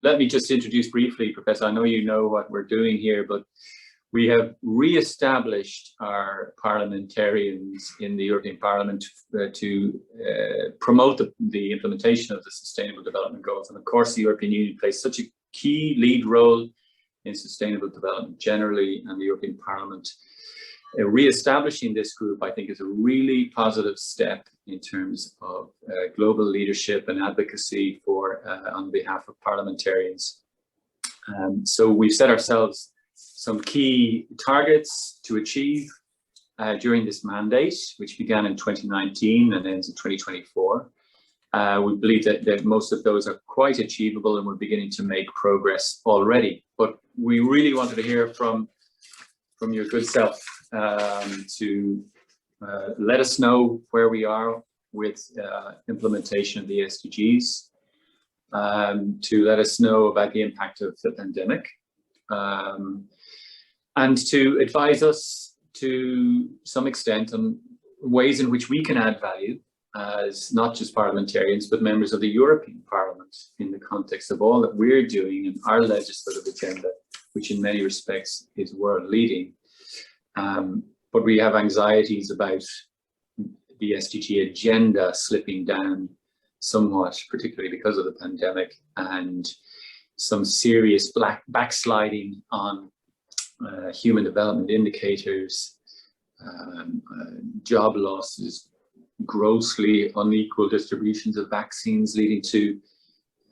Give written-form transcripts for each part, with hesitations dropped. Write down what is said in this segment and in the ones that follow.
let me just introduce briefly, Professor. I know you know what we're doing here, but we have re-established our parliamentarians in the European Parliament to promote the implementation of the Sustainable Development Goals. And of course, the European Union plays such a key lead role in sustainable development generally, and the European Parliament re-establishing this group, I think, is a really positive step in terms of global leadership and advocacy for on behalf of parliamentarians. So we've set ourselves some key targets to achieve during this mandate, which began in 2019 and ends in 2024. We believe that most of those are quite achievable, and we're beginning to make progress already. But we really wanted to hear from your good self to let us know where we are with implementation of the SDGs, to let us know about the impact of the pandemic, and to advise us to some extent on ways in which we can add value as not just parliamentarians, but members of the European Parliament in the context of all that we're doing in our legislative agenda, which in many respects is world leading. But we have anxieties about the SDG agenda slipping down somewhat, particularly because of the pandemic, and some serious backsliding on human development indicators, job losses, grossly unequal distributions of vaccines leading to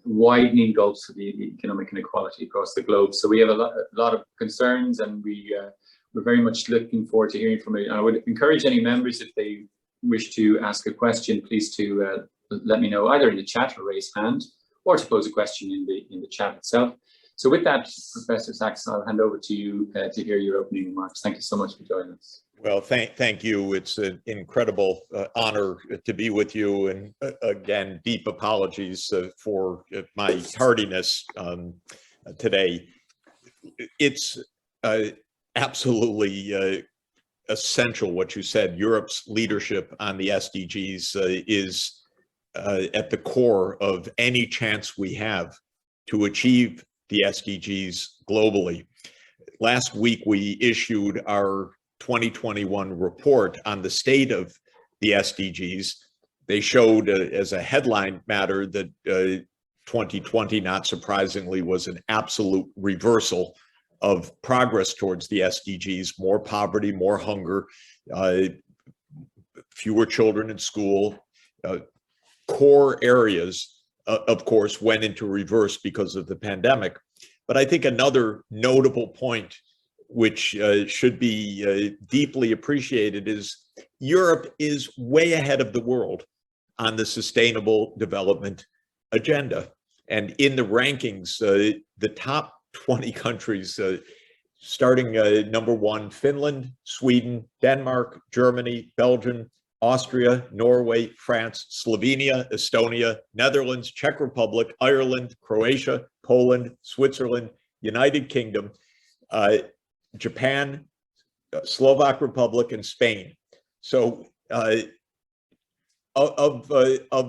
widening gulfs of the economic inequality across the globe. So we have a lot of concerns, and we're very much looking forward to hearing from you. I would encourage any members, if they wish to ask a question, please to let me know either in the chat or raise hand, or to pose a question in the chat itself. So with that, Professor Sachs, I'll hand over to you to hear your opening remarks. Thank you so much for joining us. Well, thank you. It's an incredible honor to be with you. And again, deep apologies for my tardiness today. It's absolutely essential what you said. Europe's leadership on the SDGs is at the core of any chance we have to achieve the SDGs globally. Last week, we issued our 2021 report on the state of the SDGs. They showed as a headline matter that 2020, not surprisingly, was an absolute reversal of progress towards the SDGs: more poverty, more hunger, fewer children in school. Core areas, of course, went into reverse because of the pandemic. But I think another notable point, which should be deeply appreciated, is Europe is way ahead of the world on the sustainable development agenda. And in the rankings, the top 20 countries, starting number 1, Finland, Sweden, Denmark, Germany, Belgium, Austria, Norway, France, Slovenia, Estonia, Netherlands, Czech Republic, Ireland, Croatia, Poland, Switzerland, United Kingdom, Japan, Slovak Republic, and Spain. So of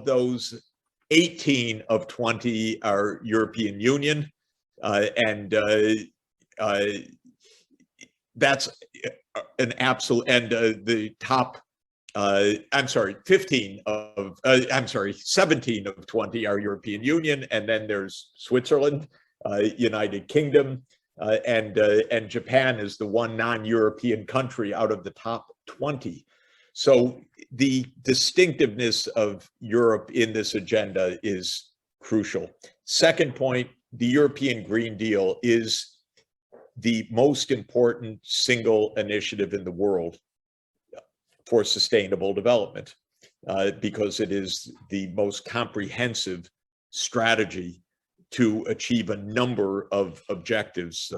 those, 18 of 20 are European Union, and that's an absolute, and the top, 17 of 20 are European Union, and then there's Switzerland, United Kingdom, and Japan is the one non-European country out of the top 20. So the distinctiveness of Europe in this agenda is crucial. Second point, the European Green Deal is the most important single initiative in the world for sustainable development, because it is the most comprehensive strategy to achieve a number of objectives,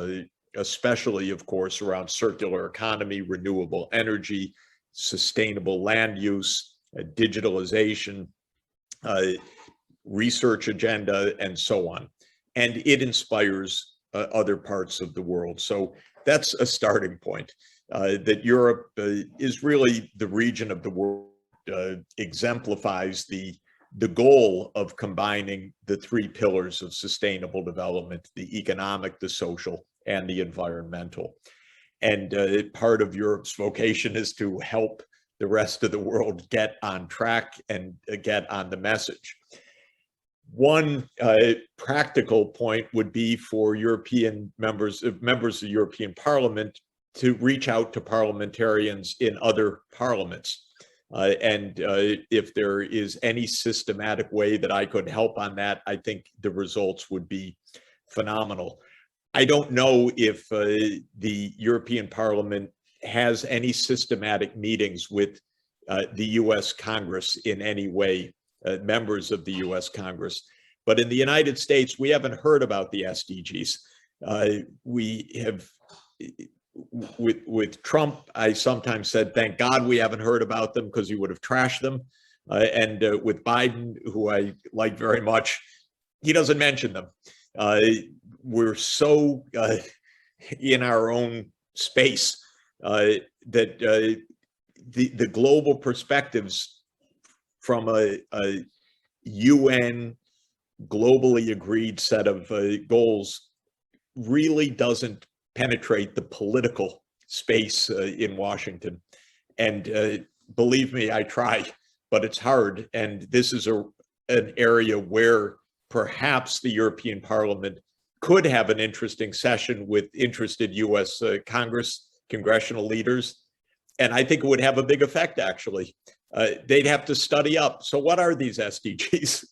especially, of course, around circular economy, renewable energy, sustainable land use, digitalization, research agenda, and so on. And it inspires other parts of the world. So that's a starting point, that Europe is really the region of the world exemplifies the the goal of combining the three pillars of sustainable development: the economic, the social, and the environmental. And part of Europe's vocation is to help the rest of the world get on track and get on the message. One practical point would be for European members of the European Parliament to reach out to parliamentarians in other parliaments. If there is any systematic way that I could help on that, I think the results would be phenomenal. I don't know if the European Parliament has any systematic meetings with the US Congress in any way, members of the US Congress. But in the United States, we haven't heard about the SDGs. We have, with Trump, I sometimes said, thank God we haven't heard about them, because he would have trashed them. With Biden, who I like very much, he doesn't mention them. We're so in our own space that the global perspectives from a UN globally agreed set of goals really doesn't penetrate the political space in Washington. And believe me, I try, but it's hard. And this is an area where perhaps the European Parliament could have an interesting session with interested US congressional leaders. And I think it would have a big effect, actually. They'd have to study up. So what are these SDGs?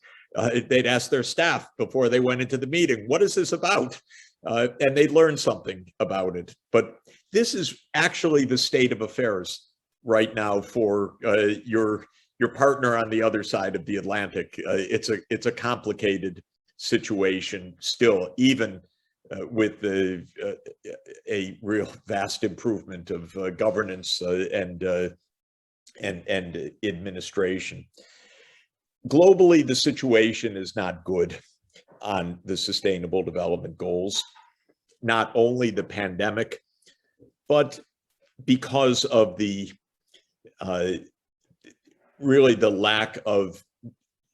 They'd ask their staff before they went into the meeting, what is this about? And they'd learn something about it. But this is actually the state of affairs right now for your partner on the other side of the Atlantic. It's a complicated situation still, even with a real vast improvement of governance and administration. Globally, the situation is not good on the Sustainable Development Goals. Not only the pandemic, but because of the really the lack of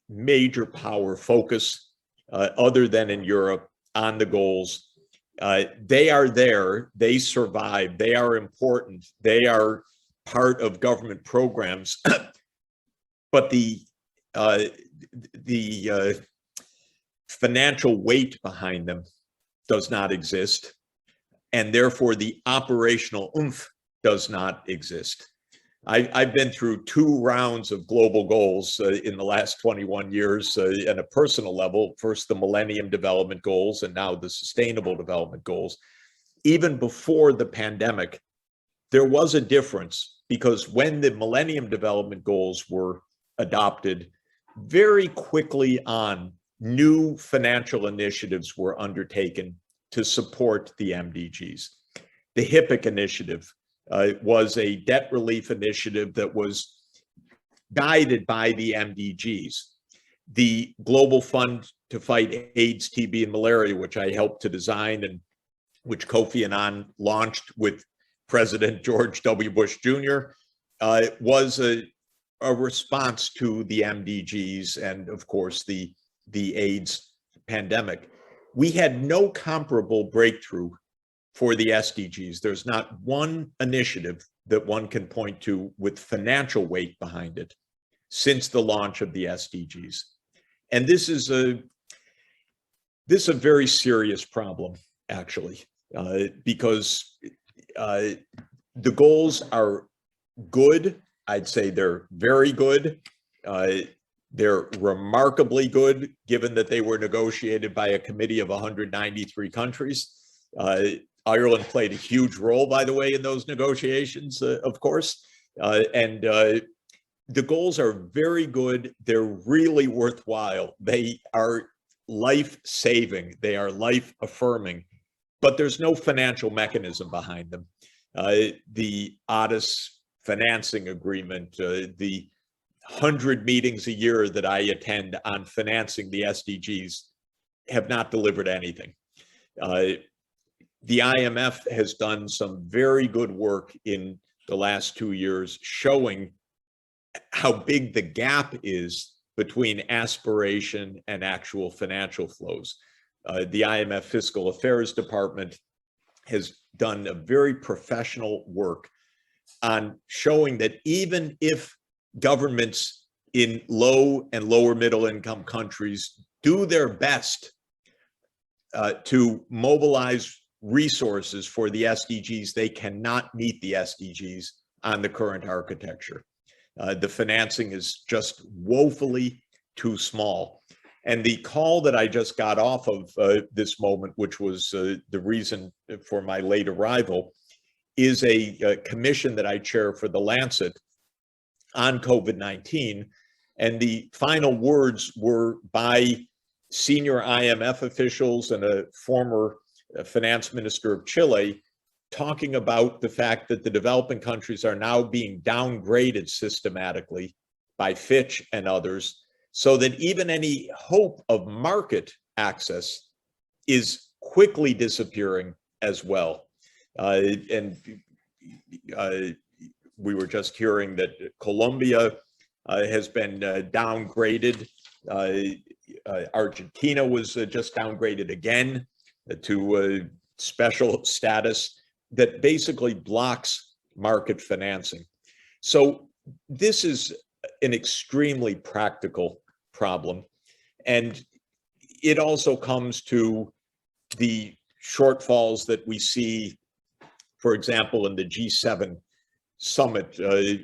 major power focus other than in Europe on the goals. They are there, they survive, they are important, they are part of government programs, but the financial weight behind them does not exist, and therefore the operational oomph does not exist. I've been through 2 rounds of global goals in the last 21 years at a personal level, first the Millennium Development Goals and now the Sustainable Development Goals. Even before the pandemic, there was a difference, because when the Millennium Development Goals were adopted, very quickly on, new financial initiatives were undertaken to support the MDGs. The HIPC initiative was a debt relief initiative that was guided by the MDGs. The Global Fund to Fight AIDS, TB, and Malaria, which I helped to design and which Kofi Annan launched with President George W. Bush Jr., was a response to the MDGs and, of course, the AIDS pandemic. We had no comparable breakthrough for the SDGs. There's not one initiative that one can point to with financial weight behind it since the launch of the SDGs. And this is a very serious problem, actually, because the goals are good. I'd say they're very good. They're remarkably good, given that they were negotiated by a committee of 193 countries. Ireland played a huge role, by the way, in those negotiations, of course. The goals are very good. They're really worthwhile. They are life-saving. They are life-affirming. But there's no financial mechanism behind them. The Addis financing agreement, the 100 meetings a year that I attend on financing the SDGs have not delivered anything. The IMF has done some very good work in the last 2 years showing how big the gap is between aspiration and actual financial flows. The IMF Fiscal Affairs Department has done a very professional work on showing that even if governments in low and lower middle income countries do their best to mobilize resources for the SDGs, they cannot meet the SDGs on the current architecture. The financing is just woefully too small. And the call that I just got off of this moment, which was the reason for my late arrival, is a commission that I chair for the Lancet on COVID-19. And the final words were by senior IMF officials and a former finance minister of Chile, talking about the fact that the developing countries are now being downgraded systematically by Fitch and others, so that even any hope of market access is quickly disappearing as well. And we were just hearing that Colombia has been downgraded. Argentina was just downgraded again to special status that basically blocks market financing. So this is an extremely practical problem. And it also comes to the shortfalls that we see, for example, in the G7 summit a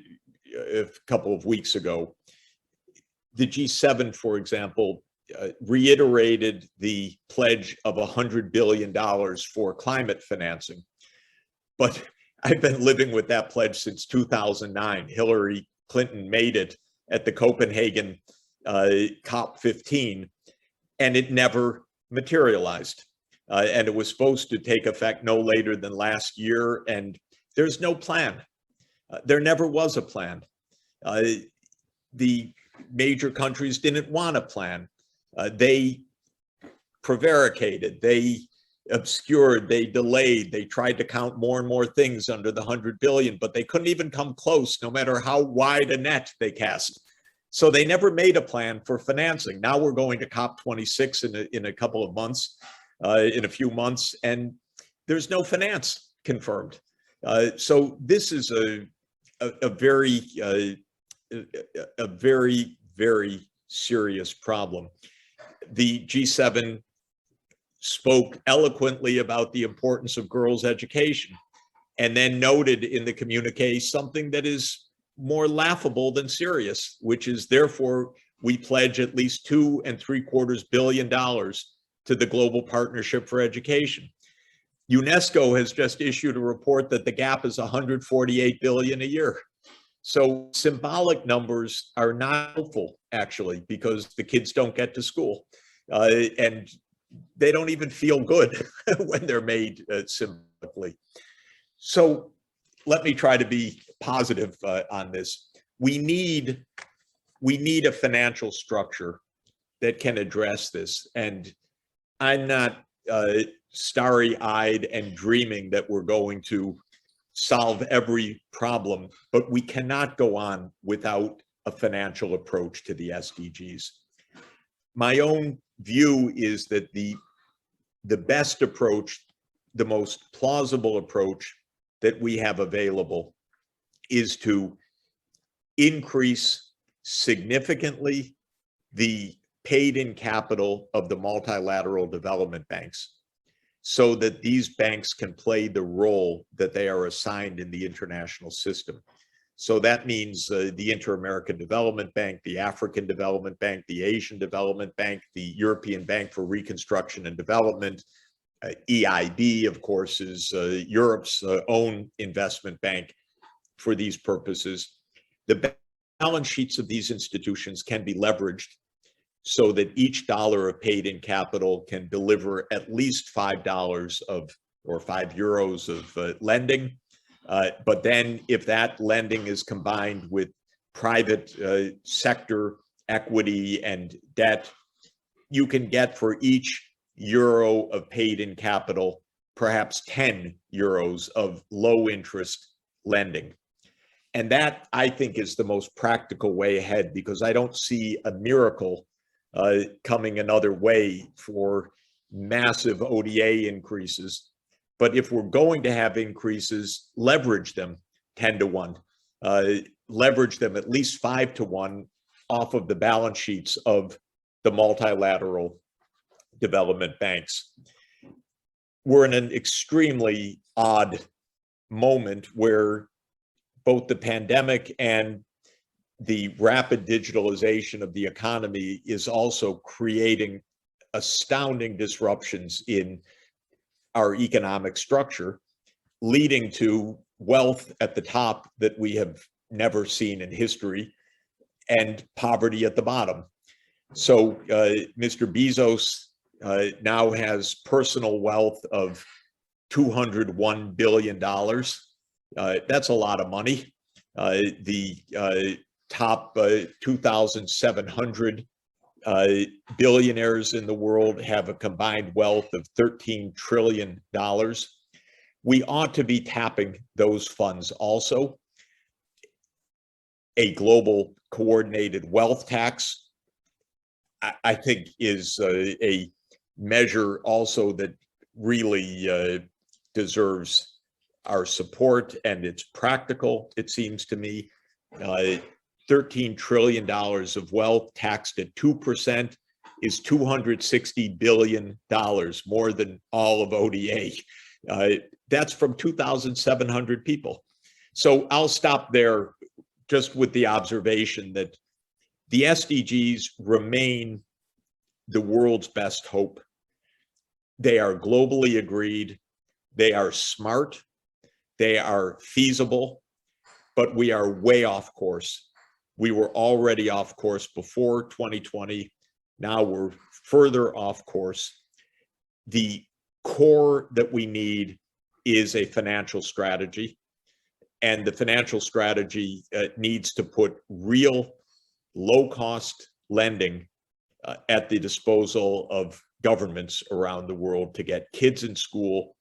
couple of weeks ago. The G7, for example, reiterated the pledge of $100 billion for climate financing. But I've been living with that pledge since 2009. Hillary Clinton made it at the Copenhagen COP15, and it never materialized. And it was supposed to take effect no later than last year, and there's no plan. There never was a plan. The major countries didn't want a plan. They prevaricated, they obscured, they delayed, they tried to count more and more things under the 100 billion, but they couldn't even come close, no matter how wide a net they cast. So they never made a plan for financing. Now we're going to COP26 in a couple of months, in a few months, and there's no finance confirmed. So this is a very, very serious problem. The G7 spoke eloquently about the importance of girls' education, and then noted in the communique something that is more laughable than serious, which is, therefore, we pledge at least $2.75 billion to the Global Partnership for Education. UNESCO has just issued a report that the gap is $148 billion a year. So symbolic numbers are not helpful, actually, because the kids don't get to school. And they don't even feel good when they're made symbolically. So let me try to be positive on this. We need a financial structure that can address this. And I'm not starry-eyed and dreaming that we're going to solve every problem, but we cannot go on without a financial approach to the SDGs. My own view is that the best approach, the most plausible approach that we have available is to increase significantly the paid-in capital of the multilateral development banks, so that these banks can play the role that they are assigned in the international system. So that means the Inter-American Development Bank, the African Development Bank, the Asian Development Bank, the European Bank for Reconstruction and Development. EIB, of course, is Europe's own investment bank for these purposes. The balance sheets of these institutions can be leveraged so that each dollar of paid-in capital can deliver at least $5 or €5 of lending. But then if that lending is combined with private sector equity and debt, you can get for each euro of paid-in capital, perhaps 10 euros of low interest lending. And that, I think, is the most practical way ahead, because I don't see a miracle coming another way for massive ODA increases. But if we're going to have increases, leverage them 10 to 1, leverage them at least 5 to 1 off of the balance sheets of the multilateral development banks. We're in an extremely odd moment where both the pandemic and the rapid digitalization of the economy is also creating astounding disruptions in our economic structure, leading to wealth at the top that we have never seen in history and poverty at the bottom. So Mr. Bezos now has personal wealth of $201 billion. That's a lot of money. The top 2,700 billionaires in the world have a combined wealth of $13 trillion. We ought to be tapping those funds also. A global coordinated wealth tax, I think, is a measure also that really deserves our support, and it's practical, it seems to me. $13 trillion of wealth taxed at 2% is $260 billion, more than all of ODA. That's from 2,700 people. So I'll stop there just with the observation that the SDGs remain the world's best hope. They are globally agreed, they are smart, they are feasible, but we are way off course. We were already off course before 2020. Now we're further off course. The core that we need is a financial strategy. And the financial strategy needs to put real low-cost lending at the disposal of governments around the world to get kids in school,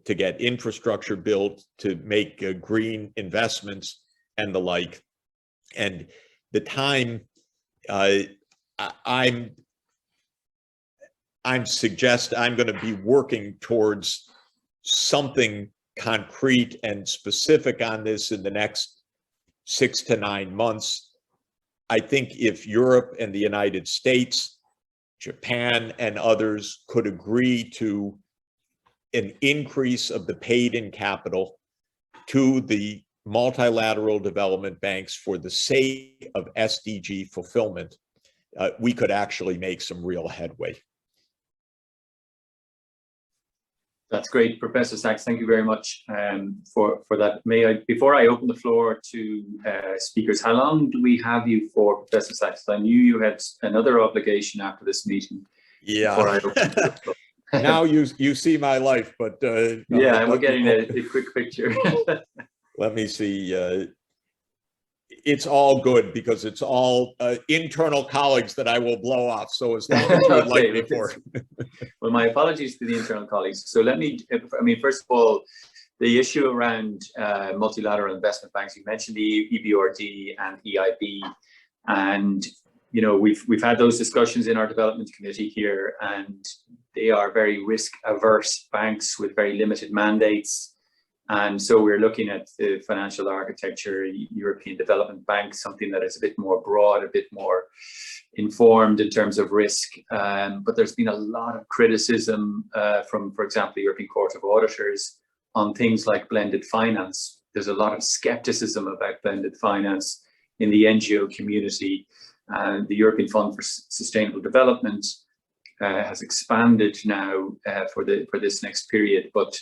to get infrastructure built, to make green investments and the like. And the time I'm going to be working towards something concrete and specific on this in the next 6 to 9 months. I think if Europe and the United States, Japan and others could agree to an increase of the paid-in capital to the multilateral development banks for the sake of SDG fulfillment, we could actually make some real headway. That's great, Professor Sachs. Thank you very much for that. May I, before I open the floor to speakers, how long do we have you for, Professor Sachs? I knew you had another obligation after this meeting. Yeah. Now you see my life, but yeah, we're getting a quick picture. Let me see. It's all good because it's all internal colleagues that I will blow off. So as long as you would like me for. Well, my apologies to the internal colleagues. So let me, first of all, the issue around multilateral investment banks, you mentioned the EBRD and EIB, and we've had those discussions in our development committee here, and they are very risk averse banks with very limited mandates. And so we're looking at the financial architecture, European Development Bank, something that is a bit more broad, a bit more informed in terms of risk. But there's been a lot of criticism from, for example, the European Court of Auditors on things like blended finance. There's a lot of skepticism about blended finance in the NGO community. The European Fund for Sustainable Development has expanded now for this next period, but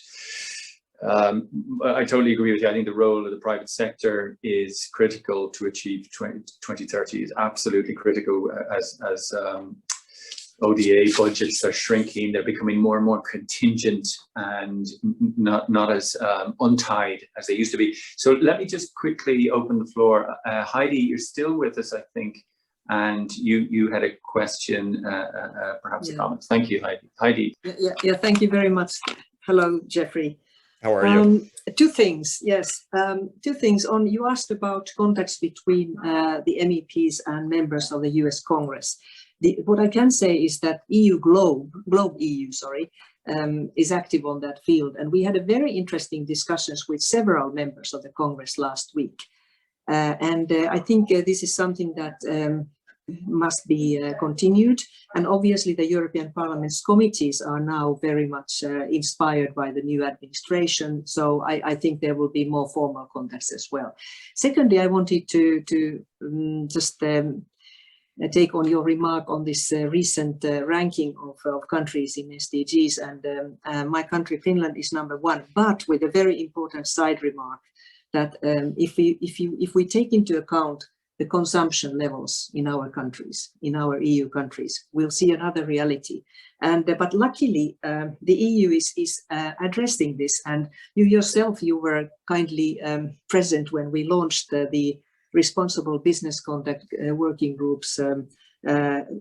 I totally agree with you. I think the role of the private sector is critical to achieve 2030 is absolutely critical as ODA budgets are shrinking. They're becoming more and more contingent and not as untied as they used to be. So let me just quickly open the floor. Heidi, you're still with us, I think, and you had a question, perhaps a comment. Thank you, Heidi. Yeah, thank you very much. Hello, Jeffrey. How are you? Two things, yes. Two things. You asked about contacts between the MEPs and members of the US Congress. What I can say is that Globe EU, is active on that field. And we had a very interesting discussions with several members of the Congress last week. I think this is something that must be continued. And obviously the European Parliament's committees are now very much inspired by the new administration. So I think there will be more formal contacts as well. Secondly, I wanted to just take on your remark on this recent ranking of countries in SDGs. And my country, Finland, is #1, but with a very important side remark that if we take into account the consumption levels in our countries, in our EU countries, we'll see another reality. But luckily, the EU is addressing this. And you yourself, you were kindly present when we launched the Responsible Business Conduct Working Group's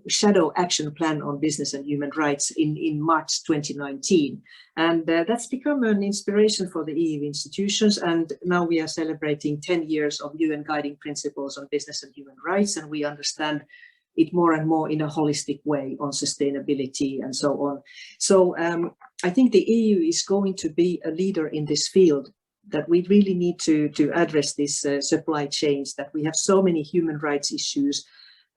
Shadow Action Plan on Business and Human Rights in March 2019. And that's become an inspiration for the EU institutions. And now we are celebrating 10 years of UN Guiding Principles on Business and Human Rights. And we understand it more and more in a holistic way on sustainability and so on. So I think the EU is going to be a leader in this field, that we really need to address this supply chains, that we have so many human rights issues,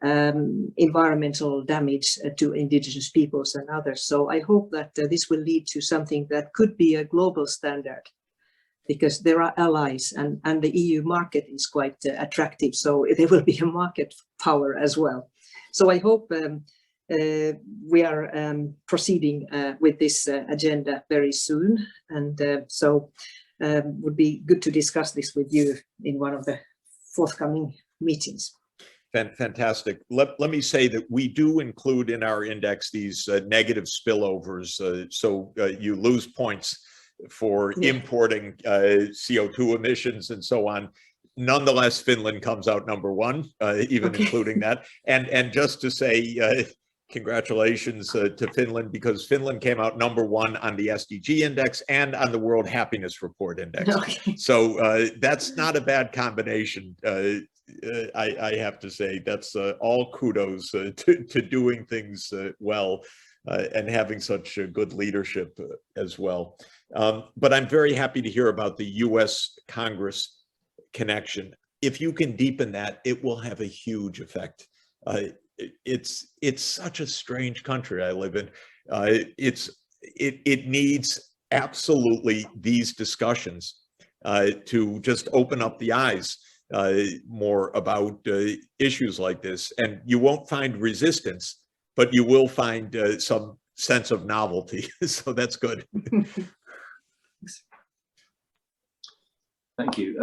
environmental damage to indigenous peoples and others. So I hope that this will lead to something that could be a global standard, because there are allies and the EU market is quite attractive. So there will be a market power as well. So I hope we are proceeding with this agenda very soon. And would be good to discuss this with you in one of the forthcoming meetings. Fantastic. Let me say that we do include in our index these negative spillovers. So you lose points for importing CO2 emissions and so on. Nonetheless, Finland comes out #1, even including that. And just to say, congratulations to Finland, because Finland came out #1 on the SDG index and on the World Happiness Report index. Okay. So that's not a bad combination. I have to say that's all kudos to doing things well and having such good leadership as well. But I'm very happy to hear about the US Congress connection. If you can deepen that, it will have a huge effect. It's such a strange country I live in. It needs absolutely these discussions to just open up the eyes more about issues like this. And you won't find resistance, but you will find some sense of novelty. So that's good. Thank you.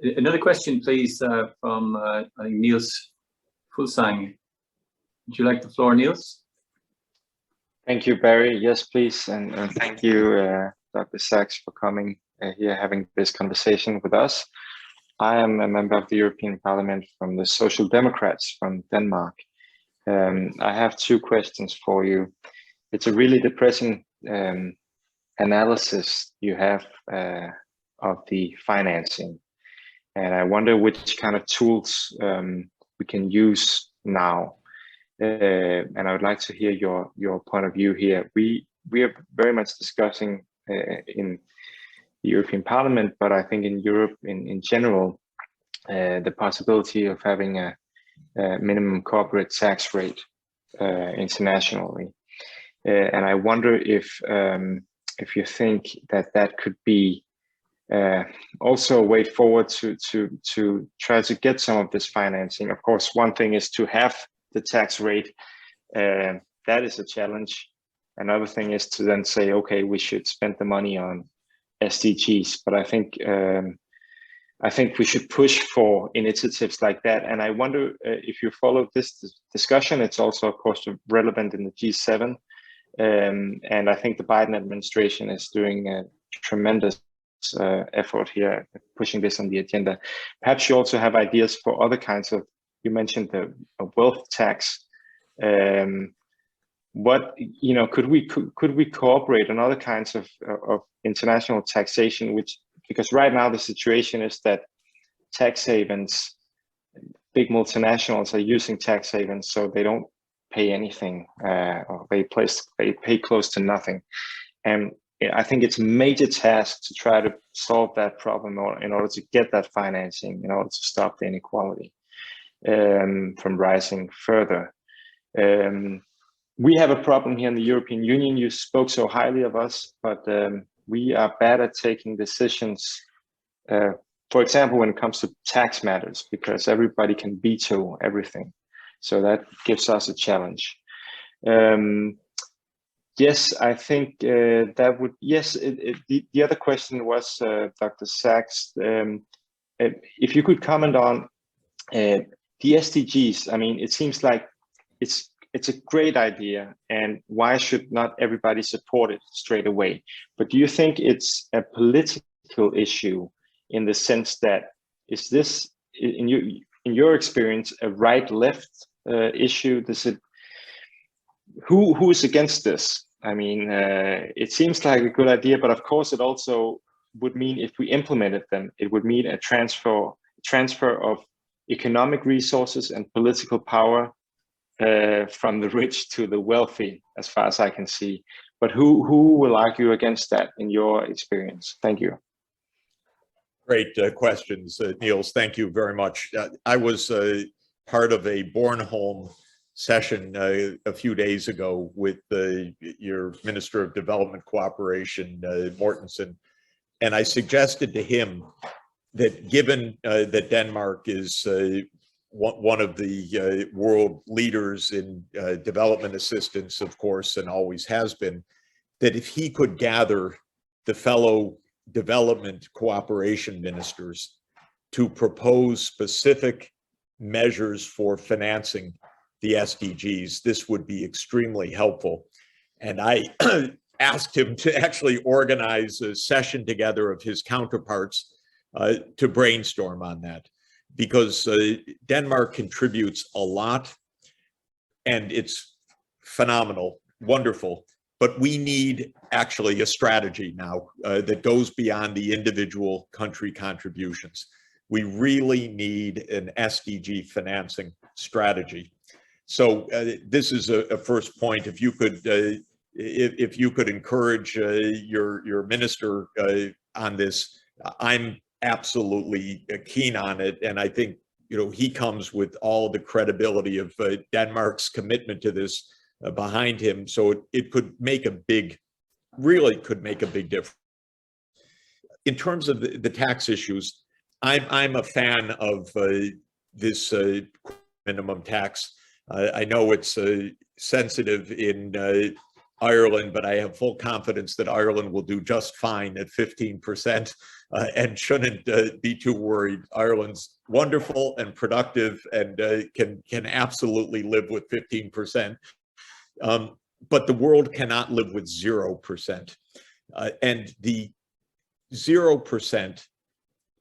Another question, please, from I think Niels Fulsang. Would you like the floor, Niels? Thank you, Barry. Yes, please. And thank you, Dr. Sachs, for coming here, having this conversation with us. I am a member of the European Parliament from the Social Democrats from Denmark. I have two questions for you. It's a really depressing analysis you have of the financing. And I wonder which kind of tools we can use now. And I would like to hear your point of view here. We are very much discussing in the European Parliament, but I think in Europe in general, the possibility of having a minimum corporate tax rate internationally. And I wonder if you think that could be also a way forward to try to get some of this financing. Of course, one thing is to have the tax rate. That is a challenge. Another thing is to then say, okay, we should spend the money on SDGs. But I think we should push for initiatives like that. And I wonder if you follow this discussion. It's also, of course, relevant in the G7. And I think the Biden administration is doing a tremendous effort here, pushing this on the agenda. Perhaps you also have ideas for other kinds of, you mentioned the wealth tax. what, you know, could we cooperate on other kinds of international taxation, because right now the situation is that tax havens, big multinationals are using tax havens, so they don't pay anything, or they pay close to nothing. And I think it's a major task to try to solve that problem, or in order to get that financing, in order to stop the inequality from rising further. We have a problem here in the European Union. You spoke so highly of us, but we are bad at taking decisions, for example, when it comes to tax matters, because everybody can veto everything. So that gives us a challenge. Yes, I think that would, yes, the other question was, Dr. Sachs, if you could comment on the SDGs. I mean, it seems like it's a great idea, and why should not everybody support it straight away? But do you think it's a political issue, in the sense that, is this, in your experience, a right-left issue? Does it, who is against this? I mean, it seems like a good idea, but of course it also would mean, if we implemented them, it would mean a transfer of economic resources and political power from the rich to the wealthy, as far as I can see. But who will argue against that, in your experience? Thank you. Great questions, Niels. Thank you very much. I was part of a Bornholm session a few days ago with your Minister of Development Cooperation, Mortensen, and I suggested to him that, given that Denmark is one of the world leaders in development assistance, of course, and always has been, that if he could gather the fellow development cooperation ministers to propose specific measures for financing the SDGs, this would be extremely helpful. And I asked him to actually organize a session together of his counterparts to brainstorm on that, because Denmark contributes a lot, and it's phenomenal, wonderful. But we need actually a strategy now that goes beyond the individual country contributions. We really need an SDG financing strategy. So this is a first point. If you could encourage your minister on this, I'm absolutely keen on it, and I think, you know, he comes with all the credibility of Denmark's commitment to this behind him, so it could make really could make a big difference. In terms of the tax issues, I'm a fan of this minimum tax. I know it's sensitive in Ireland, but I have full confidence that Ireland will do just fine at 15%, and shouldn't be too worried. Ireland's wonderful and productive, and can absolutely live with 15%. But the world cannot live with 0%. And the 0%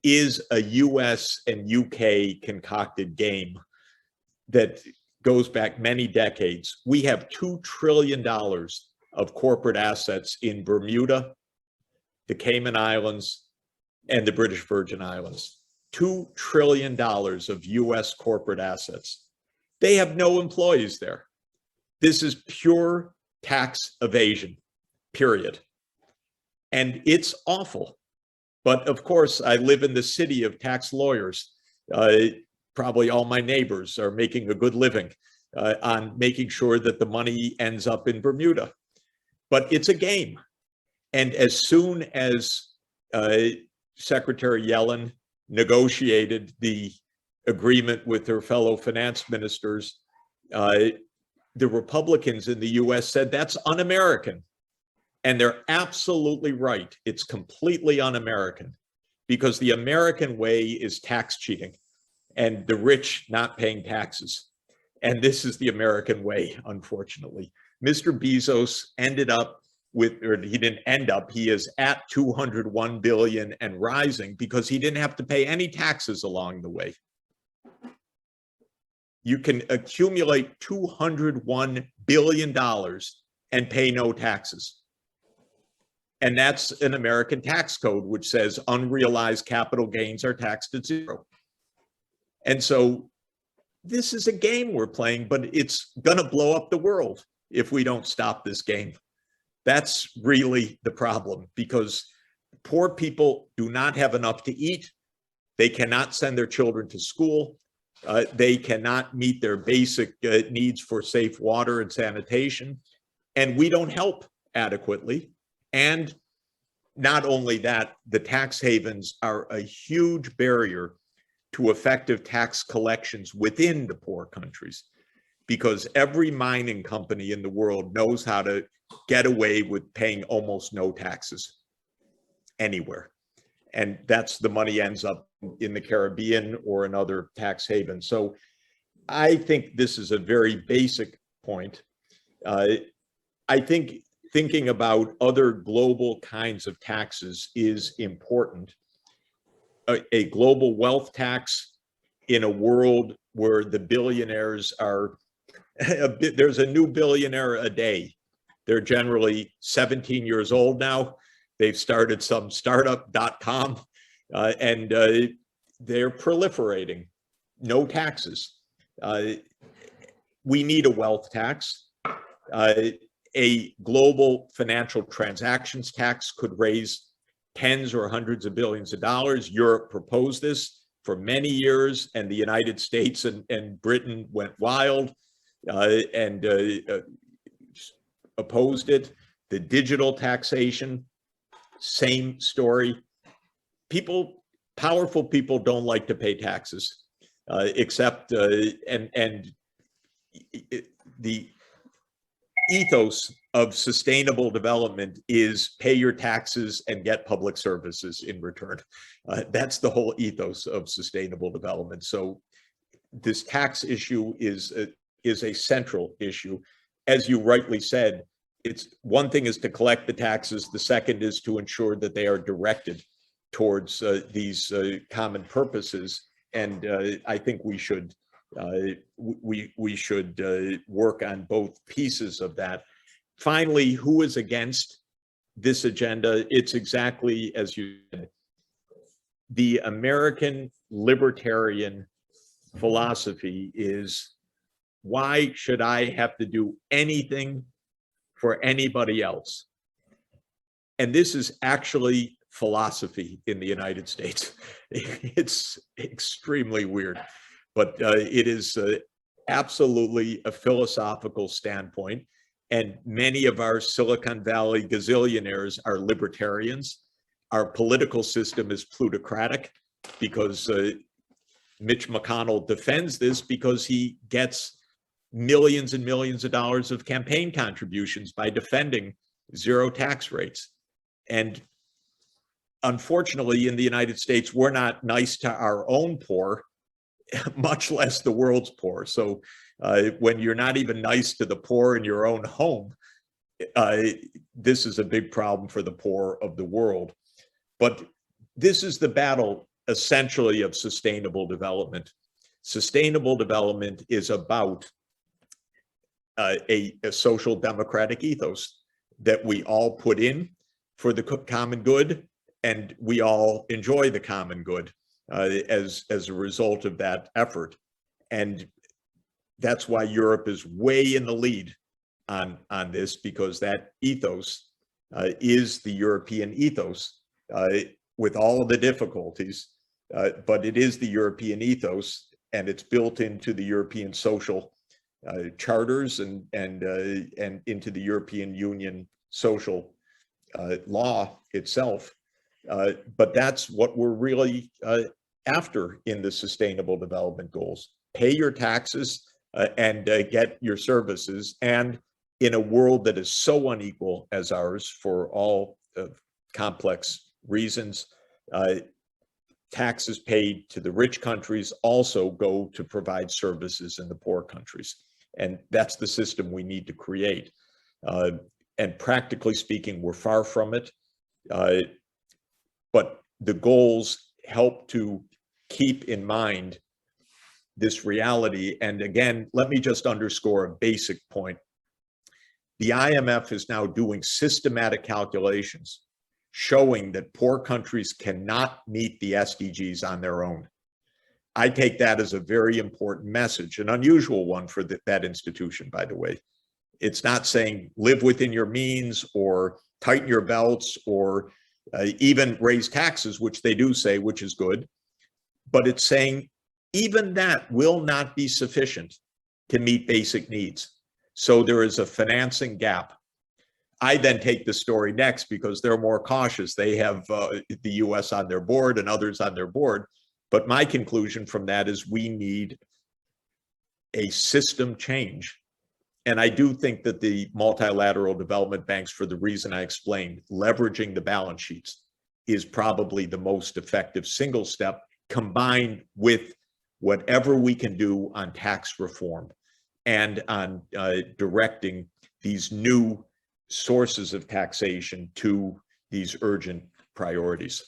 is a US and UK concocted game that goes back many decades. We have $2 trillion of corporate assets in Bermuda, the Cayman Islands, and the British Virgin Islands. $2 trillion of US corporate assets. They have no employees there. This is pure tax evasion, period. And it's awful. But of course, I live in the city of tax lawyers. Probably all my neighbors are making a good living on making sure that the money ends up in Bermuda. But it's a game. And as soon as Secretary Yellen negotiated the agreement with her fellow finance ministers, the Republicans in the US said that's un-American. And they're absolutely right. It's completely un-American, because the American way is tax cheating and the rich not paying taxes. And this is the American way, unfortunately. Mr. Bezos ended up with, or he didn't end up, he is at 201 billion and rising, because he didn't have to pay any taxes along the way. you can accumulate $201 billion and pay no taxes. And that's an American tax code, which says unrealized capital gains are taxed at zero. And so this is a game we're playing, but it's going to blow up the world if we don't stop this game. That's really the problem, because poor people do not have enough to eat. They cannot send their children to school. They cannot meet their basic needs for safe water and sanitation. And we don't help adequately. And not only that, the tax havens are a huge barrier to effective tax collections within the poor countries, because every mining company in the world knows how to get away with paying almost no taxes anywhere. And that's the money ends up in the Caribbean or in other tax havens. So I think this is a very basic point. I think thinking about other global kinds of taxes is important. A global wealth tax in a world where the billionaires are, there's a new billionaire a day. They're generally 17 years old now. They've started some startup.com and they're proliferating. No taxes. We need a wealth tax. A global financial transactions tax could raise tens or hundreds of billions of dollars. Europe proposed this for many years, and the United States and Britain went wild and opposed it. The digital taxation, same story. Powerful people don't like to pay taxes, except the ethos of sustainable development is pay your taxes and get public services in return. That's the whole ethos of sustainable development. So this tax issue is a central issue. As you rightly said, it's one thing is to collect the taxes. The second is to ensure that they are directed towards these common purposes. And I think we should work on both pieces of that. Finally, who is against this agenda? It's exactly as you said. The American libertarian philosophy is, why should I have to do anything for anybody else? And this is actually philosophy in the United States. It's extremely weird. But it is absolutely a philosophical standpoint. And many of our Silicon Valley gazillionaires are libertarians. Our political system is plutocratic because Mitch McConnell defends this because he gets millions and millions of dollars of campaign contributions by defending zero tax rates. And unfortunately, in the United States, we're not nice to our own poor, much less the world's poor. So when you're not even nice to the poor in your own home, this is a big problem for the poor of the world. But this is the battle essentially of sustainable development. Sustainable development is about a social democratic ethos that we all put in for the common good, and we all enjoy the common good as a result of that effort. And that's why Europe is way in the lead on this, because that ethos is the European ethos with all of the difficulties, but it is the European ethos, and it's built into the European social charters and into the European Union social law itself. But that's what we're really after in the Sustainable Development Goals. Pay your taxes and get your services. And in a world that is so unequal as ours for all complex reasons, taxes paid to the rich countries also go to provide services in the poor countries. And that's the system we need to create. And practically speaking, we're far from it. But the goals help to keep in mind this reality. And again, let me just underscore a basic point. The IMF is now doing systematic calculations showing that poor countries cannot meet the SDGs on their own. I take that as a very important message, an unusual one for that institution, by the way. It's not saying live within your means or tighten your belts or even raise taxes, which they do say, which is good. But it's saying even that will not be sufficient to meet basic needs. So there is a financing gap. I then take the story next because they're more cautious. They have the US on their board and others on their board. But my conclusion from that is we need a system change. And I do think that the multilateral development banks, for the reason I explained, leveraging the balance sheets is probably the most effective single step, combined with whatever we can do on tax reform and on directing these new sources of taxation to these urgent priorities.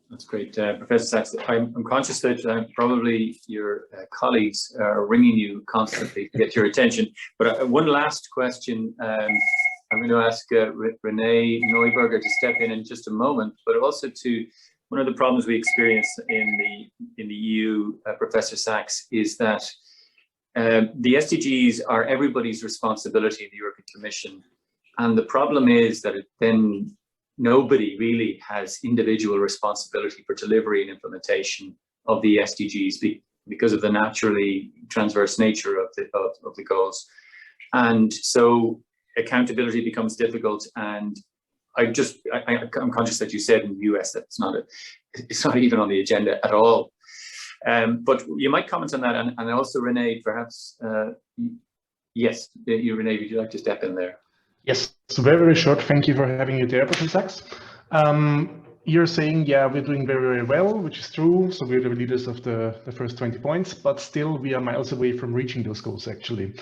That's great, Professor Sachs. I'm conscious that probably your colleagues are ringing you constantly to get your attention. But one last question. I'm going to ask Renee Neuberger to step in just a moment, but also to one of the problems we experience in the EU, Professor Sachs, is that the SDGs are everybody's responsibility in the European Commission, and the problem is that then nobody really has individual responsibility for delivery and implementation of the SDGs because of the naturally transverse nature of the goals, and so accountability becomes difficult. And I'm conscious that you said in the US that it's not even on the agenda at all. But you might comment on that, and also Renee, perhaps. Yes, Renee, would you like to step in there? Yes, so very, very short. Thank you for having you there, Professor Sachs. You're saying, yeah, we're doing very, very well, which is true. So we're the leaders of the first 20 points, but still we are miles away from reaching those goals, actually.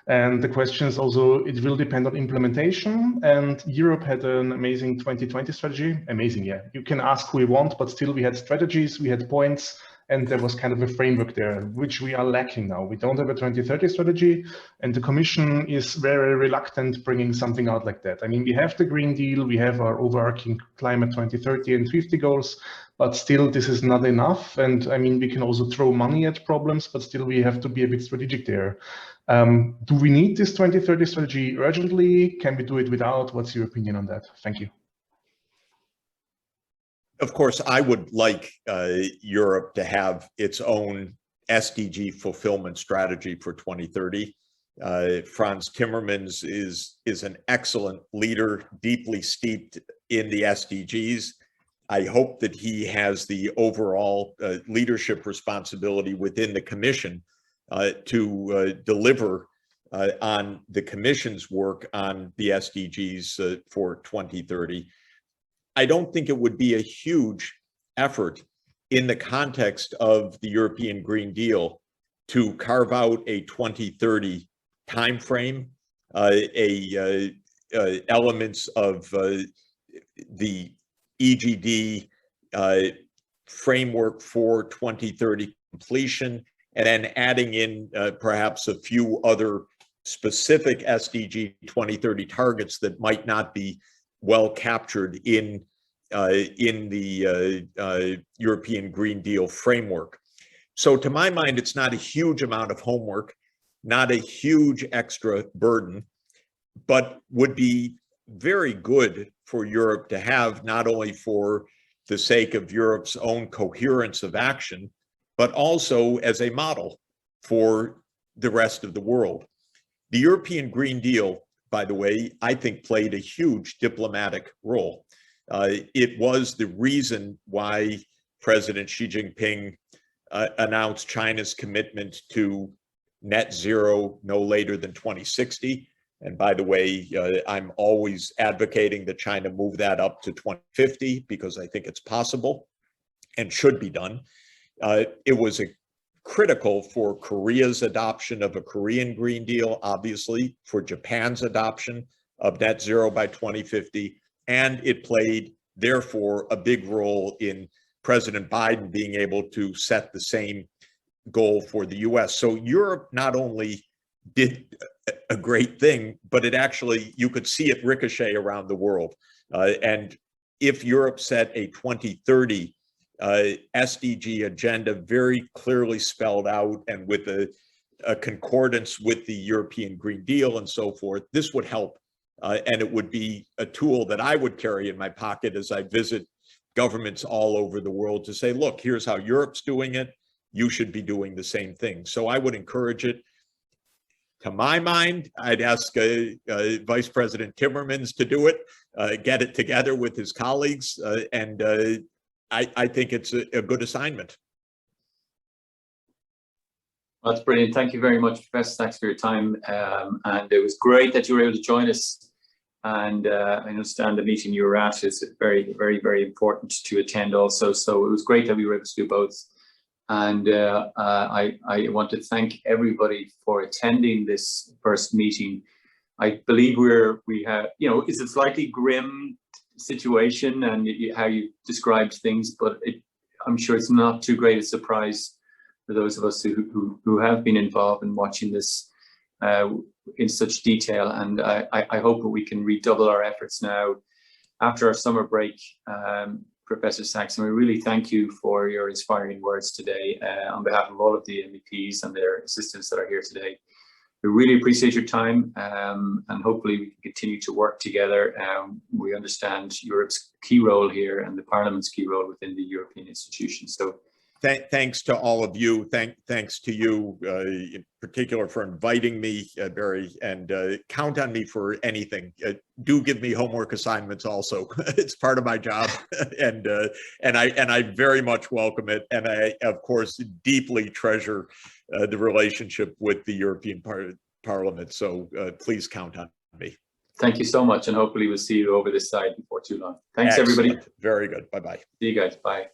And the question is also, it will depend on implementation. And Europe had an amazing 2020 strategy. Amazing, yeah. You can ask who you want, but still we had strategies, we had points, and there was kind of a framework there, which we are lacking now. We don't have a 2030 strategy, and the Commission is very reluctant bringing something out like that. I mean, we have the Green Deal, we have our overarching climate 2030 and 50 goals, but still this is not enough. And I mean, we can also throw money at problems, but still we have to be a bit strategic there. Do we need this 2030 strategy urgently? Can we do it without? What's your opinion on that? Thank you. Of course, I would like Europe to have its own SDG fulfillment strategy for 2030. Franz Timmermans is an excellent leader, deeply steeped in the SDGs. I hope that he has the overall leadership responsibility within the Commission to deliver on the Commission's work on the SDGs for 2030. I don't think it would be a huge effort in the context of the European Green Deal to carve out a 2030 timeframe, elements of the EGD framework for 2030 completion, and then adding in perhaps a few other specific SDG 2030 targets that might not be well captured in the European Green Deal framework. So to my mind, it's not a huge amount of homework, not a huge extra burden, but would be very good for Europe to have, not only for the sake of Europe's own coherence of action, but also as a model for the rest of the world. The European Green Deal, by the way, I think played a huge diplomatic role. It was the reason why President Xi Jinping announced China's commitment to net zero no later than 2060. And by the way, I'm always advocating that China move that up to 2050 because I think it's possible and should be done. It was critical for Korea's adoption of a Korean Green Deal, obviously, for Japan's adoption of net zero by 2050. And it played, therefore, a big role in President Biden being able to set the same goal for the US. So Europe not only did a great thing, but it actually, you could see it ricochet around the world. And if Europe set a 2030 SDG agenda very clearly spelled out and with a concordance with the European Green Deal and so forth, this would help. And it would be a tool that I would carry in my pocket as I visit governments all over the world to say, look, here's how Europe's doing it. You should be doing the same thing. So I would encourage it. To my mind, I'd ask Vice President Timmermans to do it, get it together with his colleagues, and I think it's a good assignment. That's brilliant. Thank you very much, Professor Sachs, for your time. And it was great that you were able to join us. And I understand the meeting you were at is very, very, very important to attend also. So it was great that we were able to do both. And I want to thank everybody for attending this first meeting. I believe we have, you know, it's a slightly grim situation and how you described things, but I'm sure it's not too great a surprise for those of us who have been involved in watching this in such detail. And I hope that we can redouble our efforts now after our summer break. Professor Sachs, and we really thank you for your inspiring words today on behalf of all of the MEPs and their assistants that are here today. We really appreciate your time, and hopefully we can continue to work together. We understand Europe's key role here and the Parliament's key role within the European institutions. So thanks to all of you. Thanks to you in particular for inviting me, Barry, and count on me for anything. Do give me homework assignments also. It's part of my job, and I very much welcome it. And I, of course, deeply treasure the relationship with the European Parliament. So please count on me. Thank you so much, and hopefully we'll see you over this side before too long. Thanks, Excellent. everybody. Very good. Bye-bye. See you guys. Bye.